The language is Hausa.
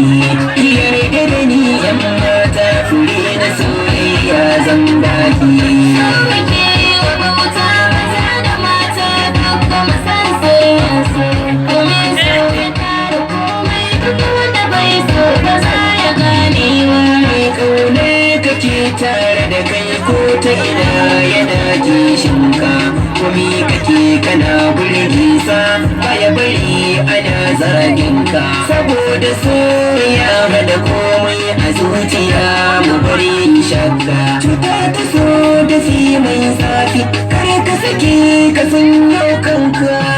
baki yarda da ni yan mata fure na soyayya zan baki. Tare da kai ko ta ina yana kishinka, komi kake kana burge sa baya bari ana zaginka. Saboda so ya hada komai a zuciya mu bari shakka. Cuta ta so da fi mai zafi kar ka sake ka sanyo kanka.